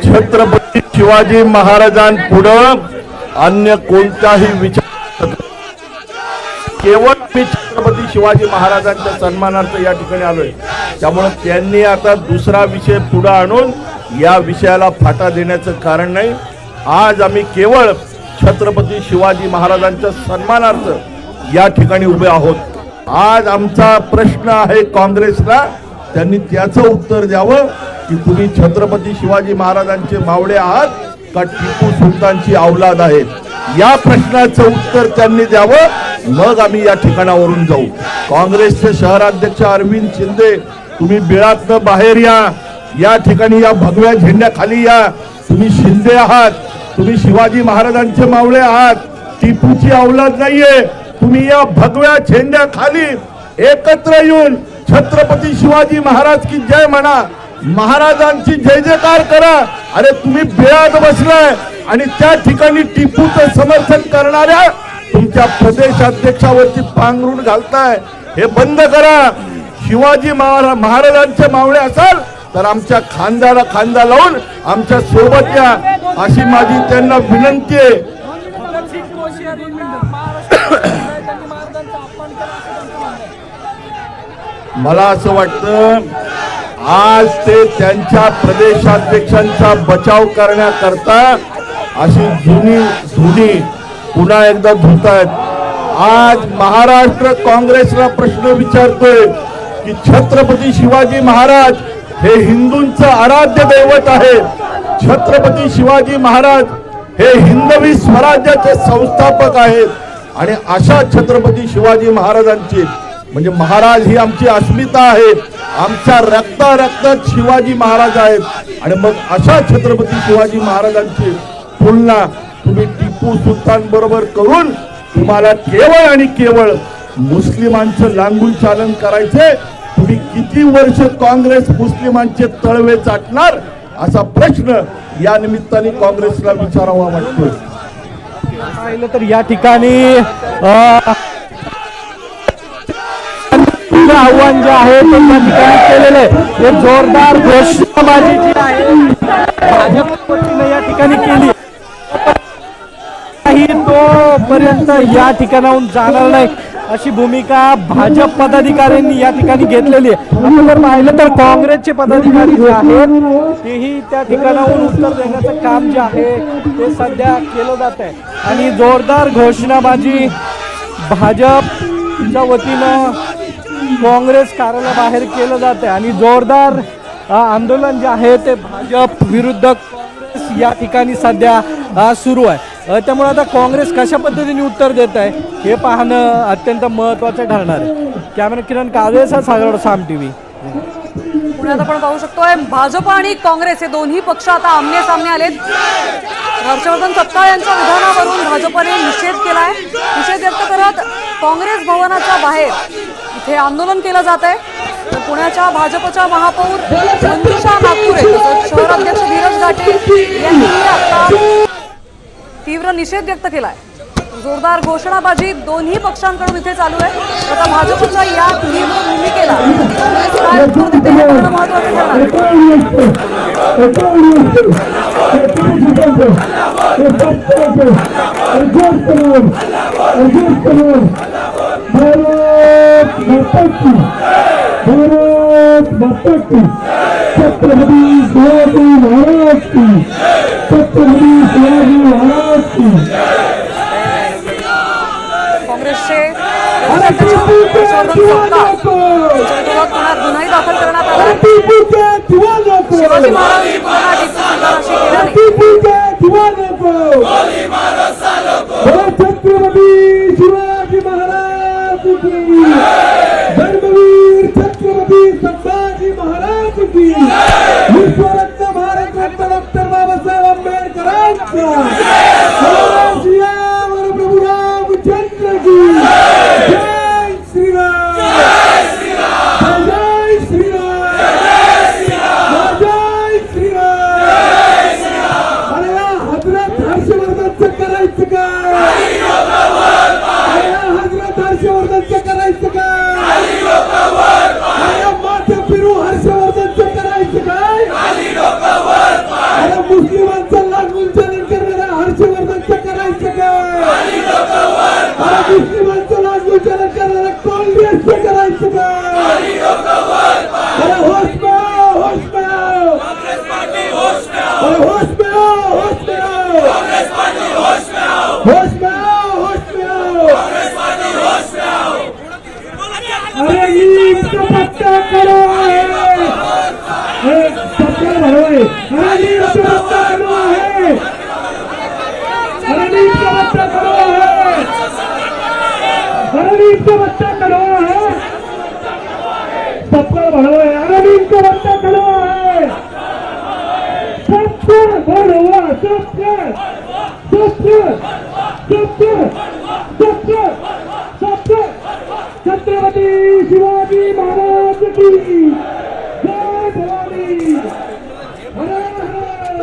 छत्रपती शिवाजी महाराजांपुढं अन्य कोणताही विचार केवळ मी छत्रपती शिवाजी महाराजांच्या सन्मानार्थ या ठिकाणी आलोय। त्यामुळे त्यांनी आता दुसरा विषय पुढे आणून या विषयाला फाटा देण्याचं कारण नाही। आज आम्ही केवळ छत्रपती शिवाजी महाराजांच्या सन्मानार्थ या ठिकाणी उभे आहोत। आज आमचा प्रश्न आहे काँग्रेसला, त्यांनी त्याचं उत्तर द्यावं की तुम्ही छत्रपती शिवाजी महाराजांचे मावळे आहात का टिपू सुलतानची औलाद आहेत। या प्रश्नाचं उत्तर त्यांनी द्यावं, मग आम्ही या ठिकाणावरून जाऊ। काँग्रेसचे शहराध्यक्ष अरविंद शिंदे, तुम्ही बिळातनं बाहेर या ठिकाणी या भगव्या झेंड्याखाली या। तुम्ही शिंदे आहात, तुम्ही शिवाजी महाराजांचे मावळे आहात, टिपूची औलाद नाहीये। तुम्ही या भगव्या झेंड्याखाली एकत्र येऊन छत्रपती शिवाजी महाराज की जय म्हणा, महाराजांची जय जयकार करा। अरे तुम्ही बिळात बसलाय आणि त्या ठिकाणी टिपूचं समर्थन करणाऱ्या तुमच्या प्रदेशाध्यक्षावरती पांघरून घालताय, हे बंद करा। शिवाजी महाराजांचे मावळे असाल तर आमच्या खांद्याला खांदा लावून आमच्या सोबत या, अशी माझी त्यांना विनंती आहे। मला असं वाटतं आज ते त्यांच्या प्रदेशाध्यक्षांचा बचाव करण्याकरता अशी जुनी पुन्हा एकदा धुतायत। आज महाराष्ट्र काँग्रेसला प्रश्न विचारतोय की छत्रपती शिवाजी महाराज हे हिंदूंचं आराध्य दैवत आहे। छत्रपती शिवाजी महाराज हे हिंदवी स्वराज्याचे संस्थापक आहेत आणि अशा छत्रपती शिवाजी महाराजांची म्हणजे महाराज ही आमची अस्मिता आहे, आमच्या रक्तात शिवाजी महाराज आहेत। आणि मग अशा छत्रपती शिवाजी महाराजांची तुलना तुम्ही टिपू सुलतान बरोबर करून तुम्हाला केवळ आणि केवळ मुस्लिमांचं लांगून चालन करायचे। तुम्ही किती वर्ष काँग्रेस मुस्लिमांचे तळवे चाटणार, असा प्रश्न या निमित्ताने काँग्रेसला विचारावा वाटतोय। पाहिलं तर या ठिकाणी आव्हान जे आहे ते त्या ठिकाणी केलेले एक जोरदार घोषणाबाजी जी आहे भाजपने या ठिकाणी केली, तोपर्यंत या ठिकाणाहून जाणार नाही अशी भूमिका भाजप पदाधिकाऱ्यांनी या ठिकाणी घेतलेली आहे। आपण जर पाहिलं तर काँग्रेसचे पदाधिकारी जे आहेत तेही त्या ठिकाणाहून उत्तर देण्याचं काम जे आहे ते सध्या केलं जात आहे आणि जोरदार घोषणाबाजी भाजपच्या वतीनं काँग्रेस कार्यालयाबाहेर केलं जात आहे आणि जोरदार आंदोलन जे आहे ते भाजप विरुद्ध काँग्रेस या ठिकाणी सध्या सुरू आहे। त्यामुळे आता काँग्रेस कशा पद्धतीने उत्तर देत आहे हे पाहणं अत्यंत महत्त्वाचं ठरणार आहे। कॅमेरा किरण काळेचा सागर साम टीव्ही पुण्यात आपण पाहू शकतोय भाजप आणि काँग्रेस हे दोन्ही पक्ष आता आमने सामने आलेत। हर्षवर्धन सपकाळ यांच्या विधानावरून भाजपने निषेध केलाय। निषेध व्यक्त करत काँग्रेस भवनाच्या बाहेर इथे आंदोलन केलं जात आहे। तर पुण्याच्या भाजपच्या महापौर मंजुषा नागपुरे तसंच शहराध्यक्ष धीरज घाटे यांनी आता तीव्र निषेध व्यक्त केलाय। जोरदार घोषणाबाजी दोन्ही पक्षांकडून इथे चालू आहे। आता भाजपच्या या तीव्र भूमिकेला काँग्रेस काय उत्तर देते हे पाहणं महत्त्वाचं काँग्रेसचे पुण्यात गुन्हाही दाखल करण्यात आला। शिवाजी महाराज शिवाजी महाराज की धर्मवीर छत्रपती संभाजी महाराज की विश्वरत्न भारतरत्न डॉक्टर बाबासाहेब आंबेडकरांचा प्रभू रामचंद्र की जय श्रीराम, जय श्रीराम, जय श्रीराम, जय श्रीराम। अरे हजरत हर्षवर्धनचं करायचं काय, हजरत हर्षवर्धनचं करायचं काय, माथे फिरू हर्षवर्धनचं करायचं काय। रणनीत का बच्चा खड़ा है, रणनीत का बच्चा खड़ा है, रणनीत का बच्चा खड़ा है, सबका बढ़ो है, रणनीत का बच्चा खड़ा है, सबका बढ़ो, सबका सबका सबका सबका सबका छत्रपती शिवाजी महाराज की जय भवानी. हर हर